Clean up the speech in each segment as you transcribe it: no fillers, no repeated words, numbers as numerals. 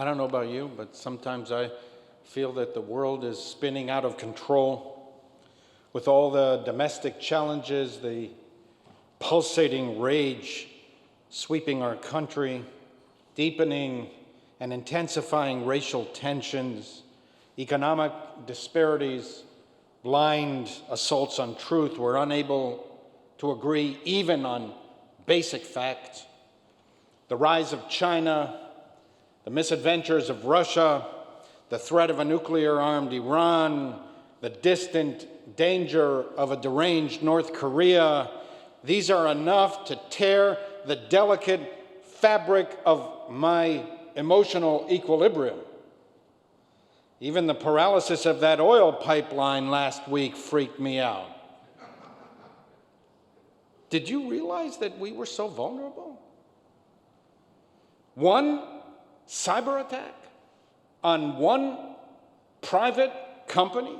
I don't know about you, but sometimes I feel that the world is spinning out of control with all the domestic challenges, the pulsating rage sweeping our country, deepening and intensifying racial tensions, economic disparities, blind assaults on truth. We're unable to agree even on basic facts. The rise of China, the misadventures of Russia, the threat of a nuclear-armed Iran, the distant danger of a deranged North Korea, these are enough to tear the delicate fabric of my emotional equilibrium. Even the paralysis of that oil pipeline last week freaked me out. Did you realize that we were so vulnerable? One cyber attack on one private company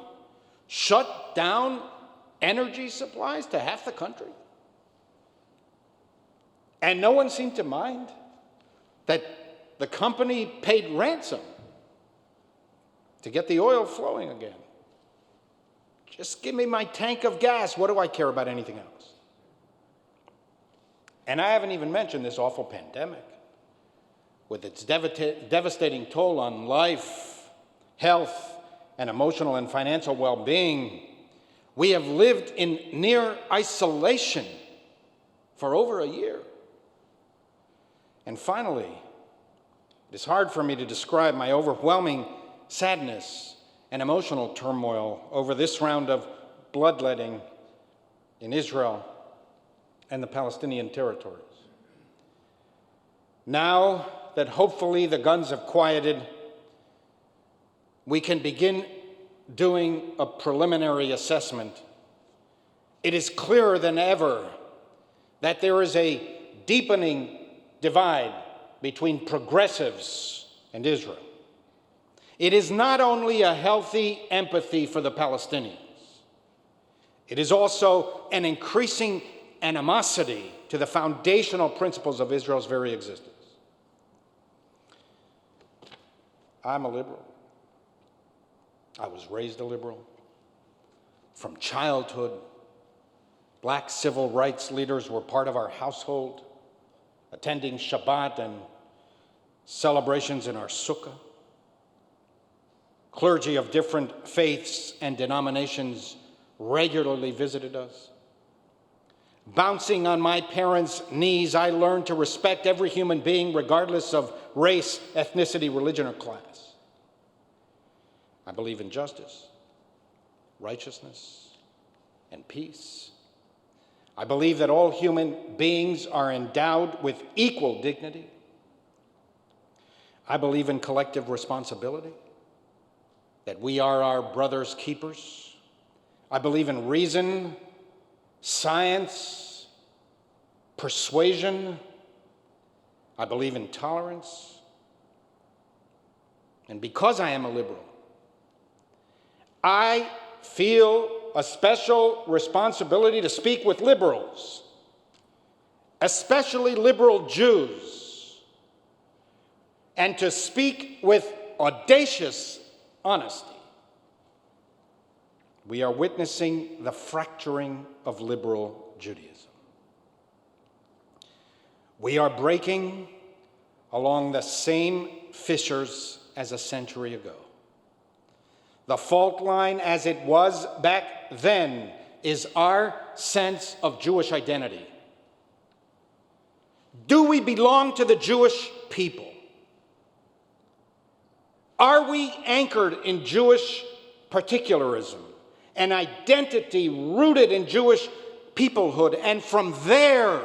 shut down energy supplies to half the country. And no one seemed to mind that the company paid ransom to get the oil flowing again. Just give me my tank of gas. What do I care about anything else? And I haven't even mentioned this awful pandemic with its devastating toll on life, health, and emotional and financial well-being. We have lived in near isolation for over a year. And finally, it is hard for me to describe my overwhelming sadness and emotional turmoil over this round of bloodletting in Israel and the Palestinian territories. Now that hopefully the guns have quieted, we can begin doing a preliminary assessment. It is clearer than ever that there is a deepening divide between progressives and Israel. It is not only a healthy empathy for the Palestinians, it is also an increasing animosity to the foundational principles of Israel's very existence. I'm a liberal. I was raised a liberal. From childhood, black civil rights leaders were part of our household, attending Shabbat and celebrations in our sukkah. Clergy of different faiths and denominations regularly visited us. Bouncing on my parents' knees, I learned to respect every human being regardless of race, ethnicity, religion, or class. I believe in justice, righteousness, and peace. I believe that all human beings are endowed with equal dignity. I believe in collective responsibility, that we are our brother's keepers. I believe in reason, science, persuasion. I believe in tolerance. And because I am a liberal, I feel a special responsibility to speak with liberals, especially liberal Jews, and to speak with audacious honesty. We are witnessing the fracturing of liberal Judaism. We are breaking along the same fissures as a century ago. The fault line as it was back then is our sense of Jewish identity. Do we belong to the Jewish people? Are we anchored in Jewish particularism, an identity rooted in Jewish peoplehood, and from there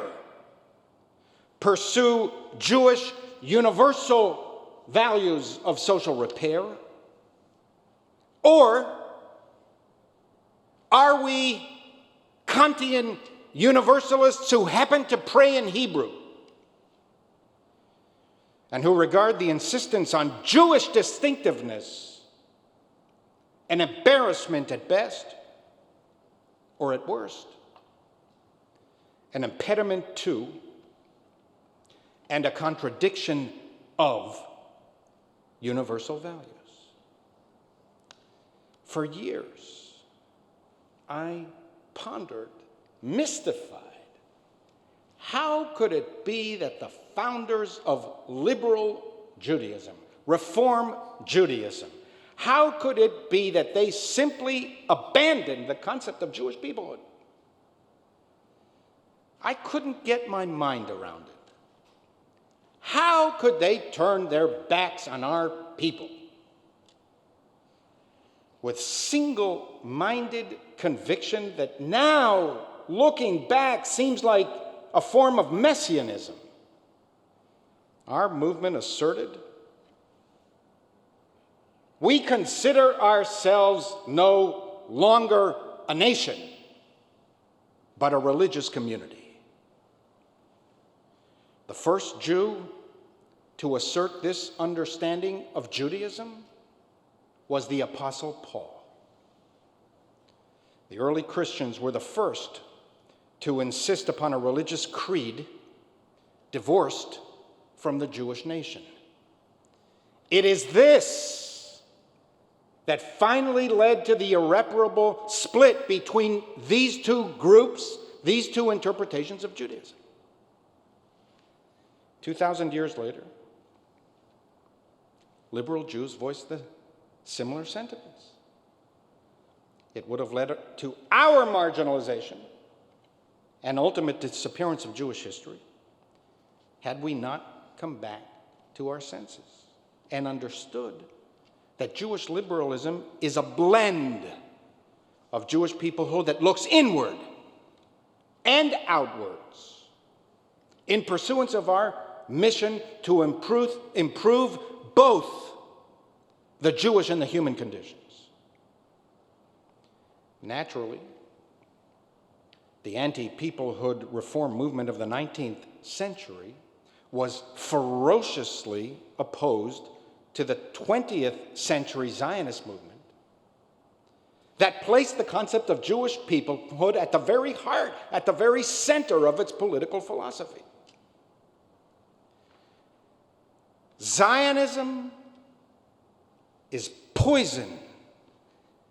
pursue Jewish universal values of social repair? Or are we Kantian universalists who happen to pray in Hebrew and who regard the insistence on Jewish distinctiveness an embarrassment at best, or at worst, an impediment to and a contradiction of universal values. For years, I pondered, mystified, how could it be that the founders of liberal Judaism, Reform Judaism, how could it be that they simply abandoned the concept of Jewish peoplehood? I couldn't get my mind around it. How could they turn their backs on our people with single-minded conviction that now, looking back, seems like a form of messianism? Our movement asserted, we consider ourselves no longer a nation, but a religious community. The first Jew to assert this understanding of Judaism was the Apostle Paul. The early Christians were the first to insist upon a religious creed divorced from the Jewish nation. It is this that finally led to the irreparable split between these two groups, these two interpretations of Judaism. 2,000 years later, liberal Jews voiced the similar sentiments. It would have led to our marginalization and ultimate disappearance of Jewish history had we not come back to our senses and understood that Jewish liberalism is a blend of Jewish peoplehood that looks inward and outwards in pursuance of our mission to improve both the Jewish and the human conditions. Naturally, the anti-peoplehood reform movement of the 19th century was ferociously opposed to the 20th century Zionist movement that placed the concept of Jewish peoplehood at the very heart, at the very center of its political philosophy. Zionism is poison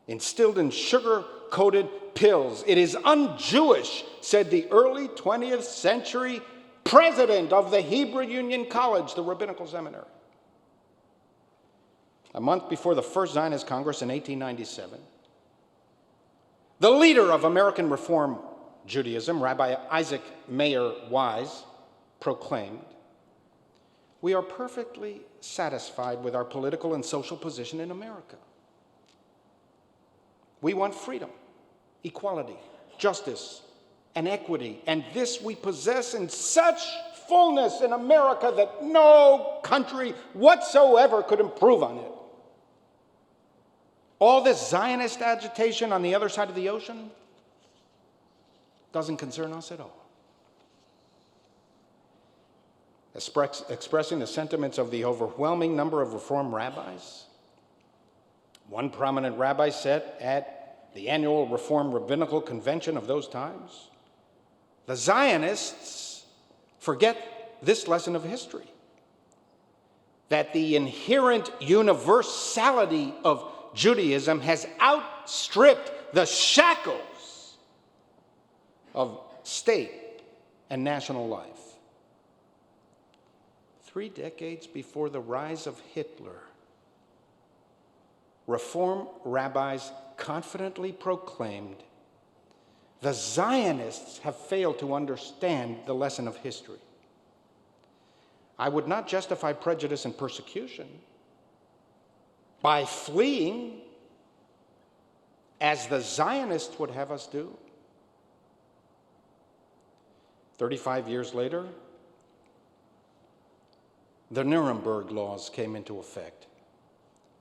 instilled in sugar-coated pills. It is un-Jewish, said the early 20th century president of the Hebrew Union College, the rabbinical seminary. A month before the first Zionist Congress in 1897, the leader of American Reform Judaism, Rabbi Isaac Mayer Wise, proclaimed, "We are perfectly satisfied with our political and social position in America. We want freedom, equality, justice, and equity, and this we possess in such fullness in America that no country whatsoever could improve on it. All this Zionist agitation on the other side of the ocean doesn't concern us at all." Expressing the sentiments of the overwhelming number of Reform rabbis, one prominent rabbi said at the annual Reform Rabbinical Convention of those times, "The Zionists forget this lesson of history, that the inherent universality of Judaism has outstripped the shackles of state and national life." 3 decades before the rise of Hitler, Reform rabbis confidently proclaimed, "The Zionists have failed to understand the lesson of history. I would not justify prejudice and persecution by fleeing as the Zionists would have us do." 35 years later, the Nuremberg laws came into effect,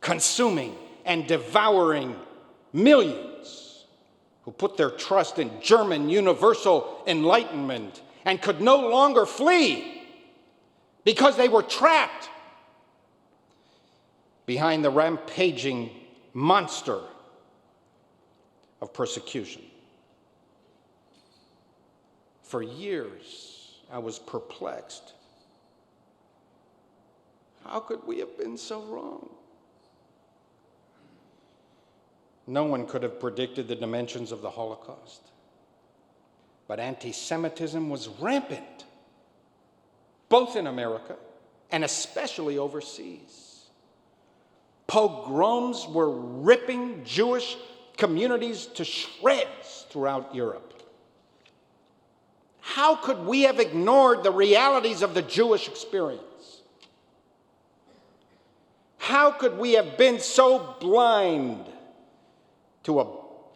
consuming and devouring millions who put their trust in German universal enlightenment and could no longer flee because they were trapped behind the rampaging monster of persecution. For years, I was perplexed. How could we have been so wrong? No one could have predicted the dimensions of the Holocaust. But anti-Semitism was rampant, both in America and especially overseas. Pogroms were ripping Jewish communities to shreds throughout Europe. How could we have ignored the realities of the Jewish experience? How could we have been so blind to a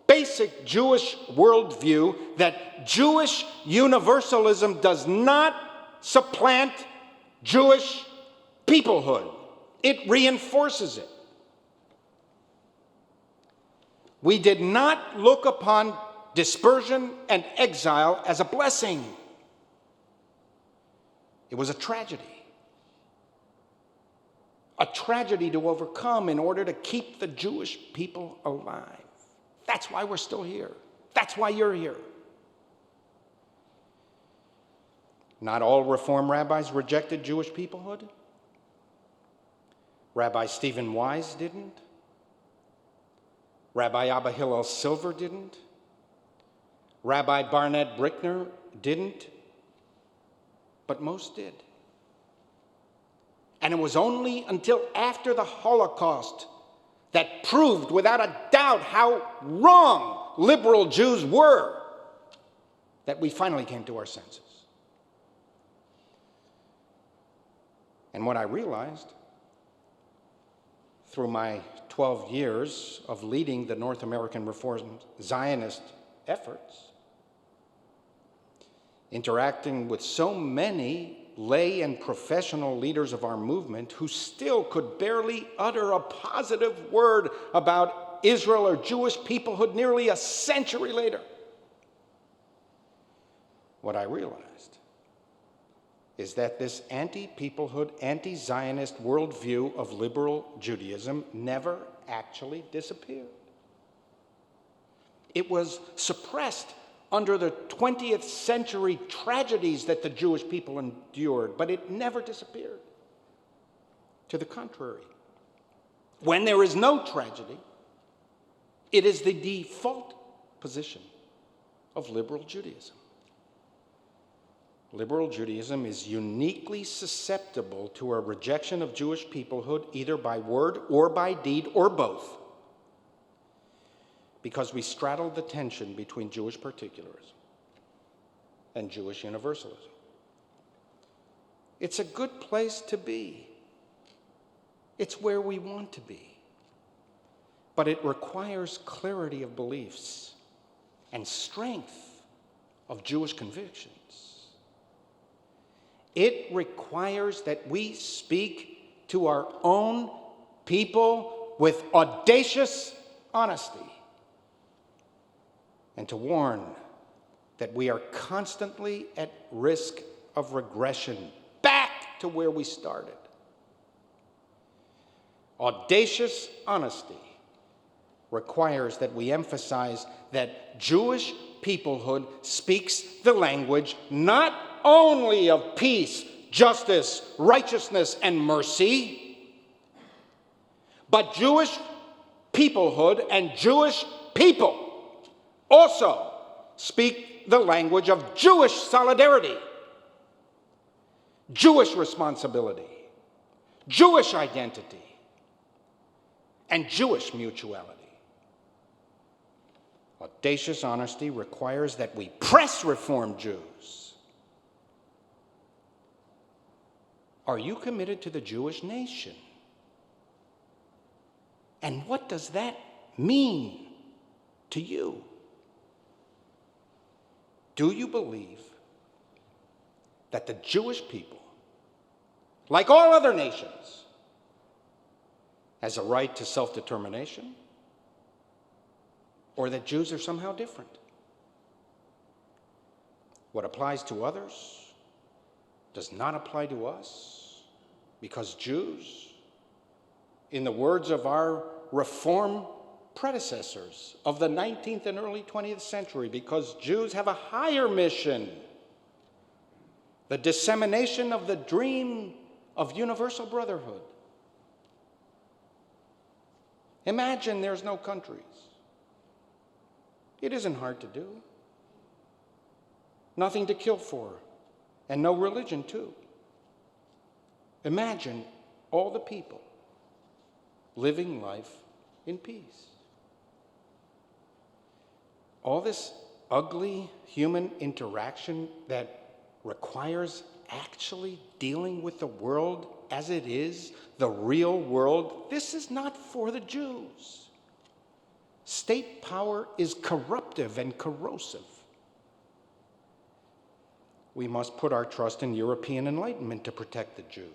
basic Jewish worldview that Jewish universalism does not supplant Jewish peoplehood? It reinforces it. We did not look upon dispersion and exile as a blessing. It was a tragedy to overcome in order to keep the Jewish people alive. That's why we're still here. That's why you're here. Not all Reform rabbis rejected Jewish peoplehood. Rabbi Stephen Wise didn't. Rabbi Abba Hillel Silver didn't. Rabbi Barnett Brickner didn't. But most did. And it was only until after the Holocaust that proved without a doubt how wrong liberal Jews were that we finally came to our senses. And what I realized through my 12 years of leading the North American Reform Zionist efforts, interacting with so many lay and professional leaders of our movement who still could barely utter a positive word about Israel or Jewish peoplehood nearly a century later. What I realized is that this anti-peoplehood, anti-Zionist worldview of liberal Judaism never actually disappeared. It was suppressed under the 20th century tragedies that the Jewish people endured, but it never disappeared. To the contrary, when there is no tragedy, it is the default position of liberal Judaism. Liberal Judaism is uniquely susceptible to a rejection of Jewish peoplehood, either by word or by deed or both, because we straddle the tension between Jewish particularism and Jewish universalism. It's a good place to be. It's where we want to be. But it requires clarity of beliefs and strength of Jewish convictions. It requires that we speak to our own people with audacious honesty, and to warn that we are constantly at risk of regression back to where we started. Audacious honesty requires that we emphasize that Jewish peoplehood speaks the language not only of peace, justice, righteousness, and mercy, but Jewish peoplehood and Jewish people also speak the language of Jewish solidarity, Jewish responsibility, Jewish identity, and Jewish mutuality. Audacious honesty requires that we press Reform Jews. Are you committed to the Jewish nation? And what does that mean to you? Do you believe that the Jewish people, like all other nations, has a right to self-determination? Or that Jews are somehow different? What applies to others does not apply to us, because Jews, in the words of our Reform predecessors of the 19th and early 20th century, because Jews have a higher mission, the dissemination of the dream of universal brotherhood. Imagine there's no countries. It isn't hard to do. Nothing to kill for, and no religion, too. Imagine all the people living life in peace. All this ugly human interaction that requires actually dealing with the world as it is, the real world, this is not for the Jews. State power is corruptive and corrosive. We must put our trust in European enlightenment to protect the Jews.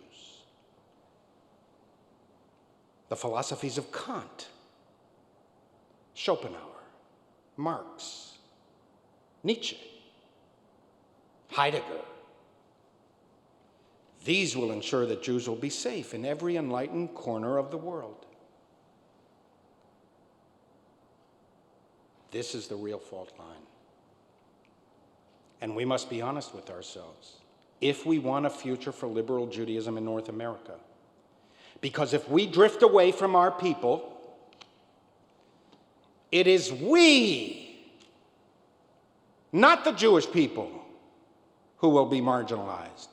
The philosophies of Kant, Schopenhauer, Marx, Nietzsche, Heidegger. These will ensure that Jews will be safe in every enlightened corner of the world. This is the real fault line. And we must be honest with ourselves if we want a future for liberal Judaism in North America. Because if we drift away from our people, it is we, not the Jewish people, who will be marginalized.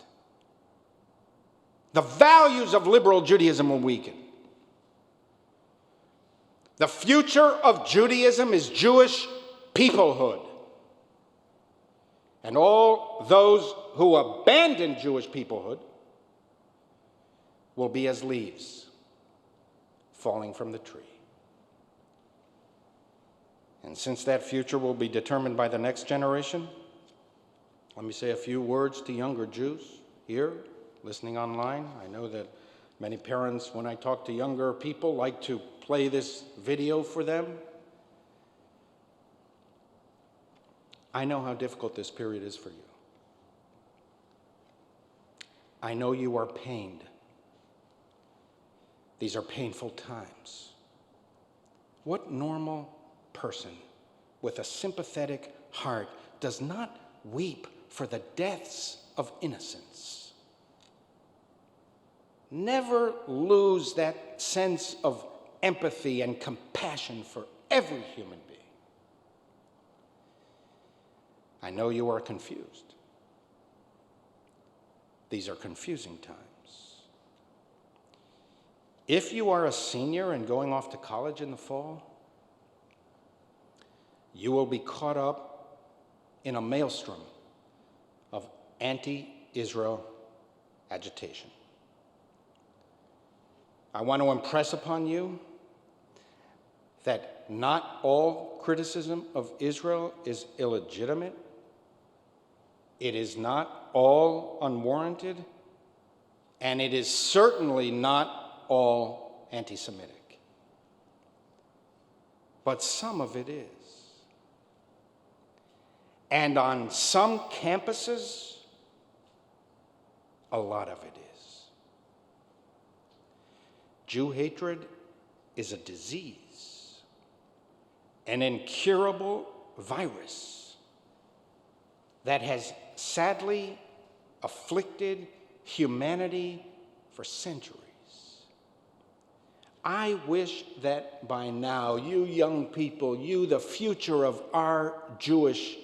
The values of liberal Judaism will weaken. The future of Judaism is Jewish peoplehood. And all those who abandon Jewish peoplehood will be as leaves falling from the tree. And since that future will be determined by the next generation, let me say a few words to younger Jews here, listening online. I know that many parents, when I talk to younger people, like to play this video for them. I know how difficult this period is for you. I know you are pained. These are painful times. What normal person with a sympathetic heart does not weep for the deaths of innocents? Never lose that sense of empathy and compassion for every human being. I know you are confused. These are confusing times. If you are a senior and going off to college in the fall, you will be caught up in a maelstrom of anti-Israel agitation. I want to impress upon you that not all criticism of Israel is illegitimate. It is not all unwarranted, and it is certainly not all anti-Semitic. But some of it is. And on some campuses, a lot of it is. Jew hatred is a disease, an incurable virus that has sadly afflicted humanity for centuries. I wish that by now, you young people, you, the future of our Jewish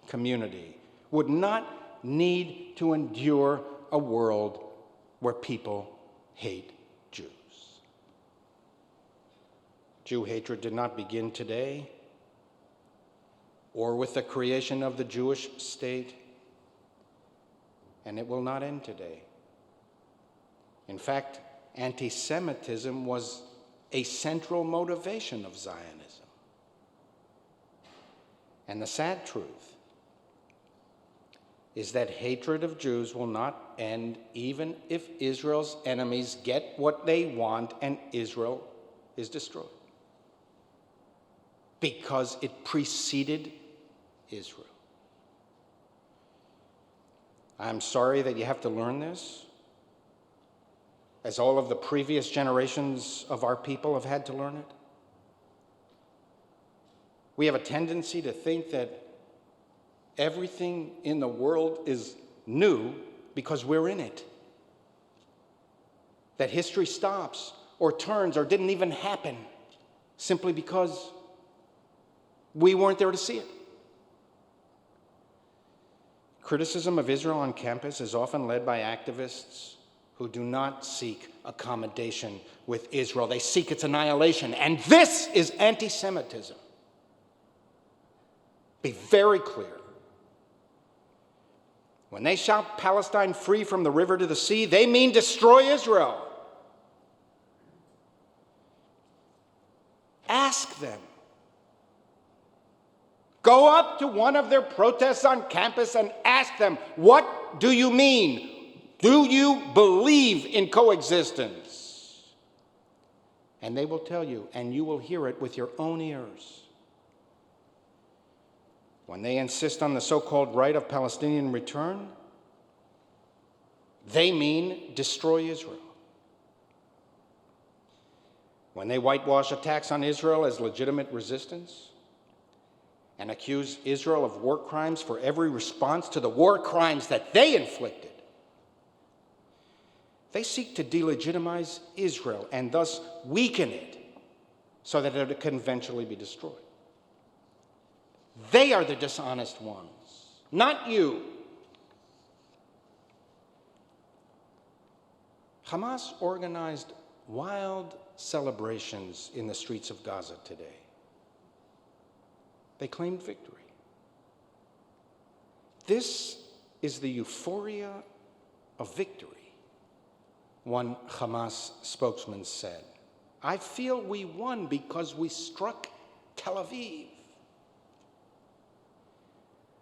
community, would not need to endure a world where people hate Jews. Jew hatred did not begin today or with the creation of the Jewish state, and it will not end today. In fact, anti-Semitism was a central motivation of Zionism. And the sad truth is that hatred of Jews will not end even if Israel's enemies get what they want and Israel is destroyed, because it preceded Israel. I'm sorry that you have to learn this, as all of the previous generations of our people have had to learn it. We have a tendency to think that everything in the world is new because we're in it. that history stops or turns or didn't even happen simply because we weren't there to see it. Criticism of Israel on campus is often led by activists who do not seek accommodation with Israel. They seek its annihilation. And this is anti-Semitism. Be very clear. When they shout Palestine free from the river to the sea, they mean destroy Israel. Ask them. Go up to one of their protests on campus and ask them, what do you mean? Do you believe in coexistence? And they will tell you, and you will hear it with your own ears. When they insist on the so-called right of Palestinian return, they mean destroy Israel. When they whitewash attacks on Israel as legitimate resistance and accuse Israel of war crimes for every response to the war crimes that they inflicted, they seek to delegitimize Israel and thus weaken it so that it can eventually be destroyed. They are the dishonest ones, not you. Hamas organized wild celebrations in the streets of Gaza today. They claimed victory. This is the euphoria of victory, one Hamas spokesman said. I feel we won because we struck Tel Aviv.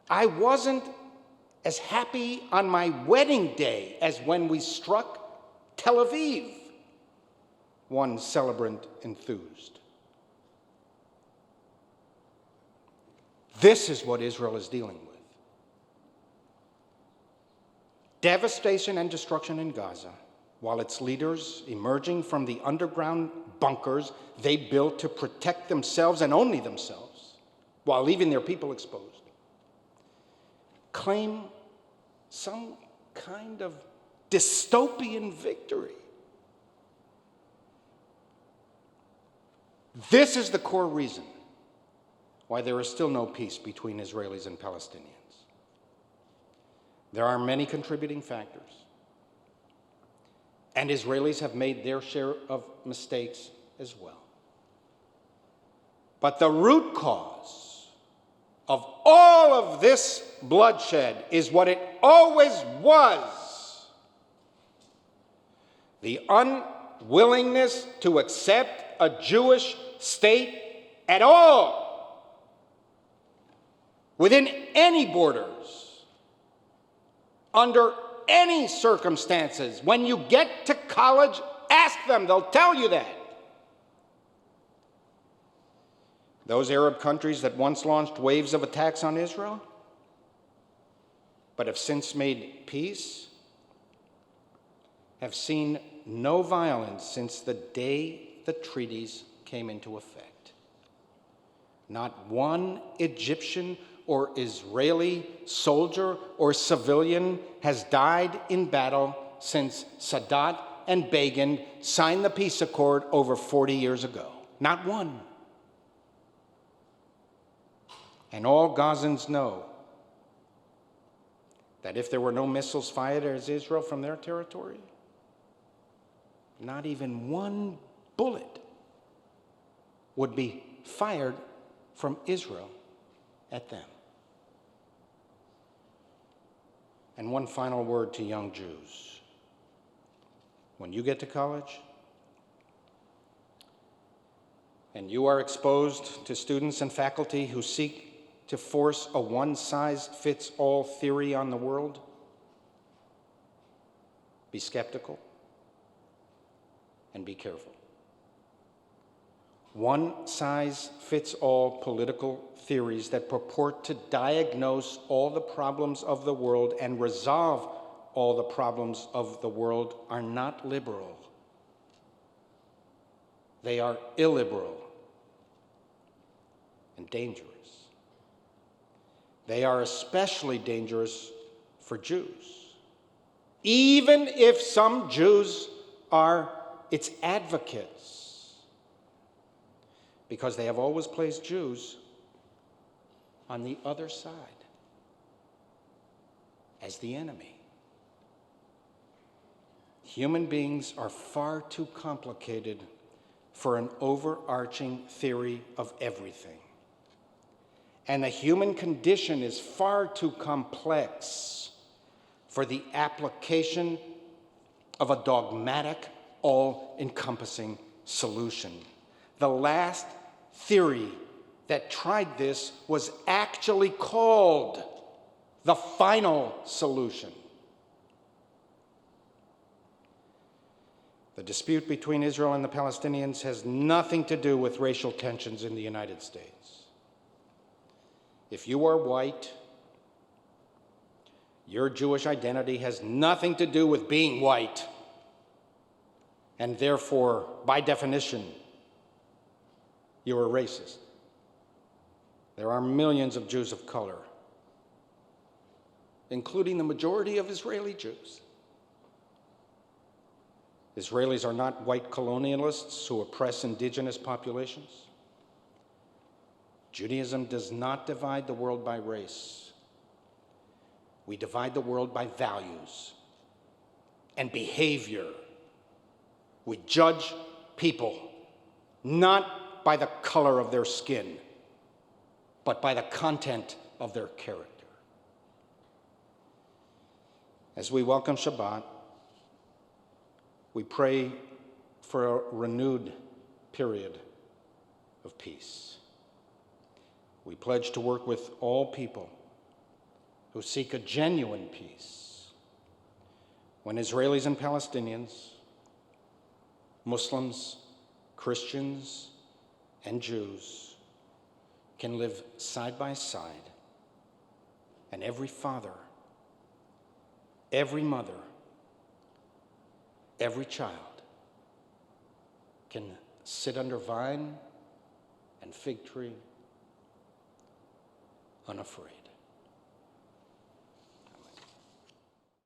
I wasn't as happy on my wedding day as when we struck Tel Aviv, one celebrant enthused. This is what Israel is dealing with. Devastation and destruction in Gaza, while its leaders, emerging from the underground bunkers they built to protect themselves and only themselves, while leaving their people exposed, claim some kind of dystopian victory. This is the core reason why there is still no peace between Israelis and Palestinians. There are many contributing factors, and Israelis have made their share of mistakes as well. But the root cause of all of this bloodshed is what it always was: the unwillingness to accept a Jewish state at all, within any borders, under any circumstances. When you get to college, ask them, they'll tell you that. Those Arab countries that once launched waves of attacks on Israel, but have since made peace, have seen no violence since the day the treaties came into effect. Not one Egyptian or Israeli soldier or civilian has died in battle since Sadat and Begin signed the peace accord over 40 years ago. Not one. And all Gazans know that if there were no missiles fired at Israel from their territory, not even one bullet would be fired from Israel at them. And one final word to young Jews. When you get to college and you are exposed to students and faculty who seek to force a one-size-fits-all theory on the world, be skeptical and be careful. One-size-fits-all political theories that purport to diagnose all the problems of the world and resolve all the problems of the world are not liberal. They are illiberal and dangerous. They are especially dangerous for Jews. Even if some Jews are its advocates because they have always placed Jews on the other side as the enemy. Human beings are far too complicated for an overarching theory of everything. And the human condition is far too complex for the application of a dogmatic, all-encompassing solution. The last theory that tried this was actually called the final solution. The dispute between Israel and the Palestinians has nothing to do with racial tensions in the United States. If you are white, your Jewish identity has nothing to do with being white, and therefore, by definition, you are racist. There are millions of Jews of color, including the majority of Israeli Jews. Israelis are not white colonialists who oppress indigenous populations. Judaism does not divide the world by race. We divide the world by values and behavior. We judge people not by the color of their skin, but by the content of their character. As we welcome Shabbat, we pray for a renewed period of peace. We pledge to work with all people who seek a genuine peace when Israelis and Palestinians, Muslims, Christians, and Jews can live side by side, and every father, every mother, every child can sit under vine and fig tree unafraid.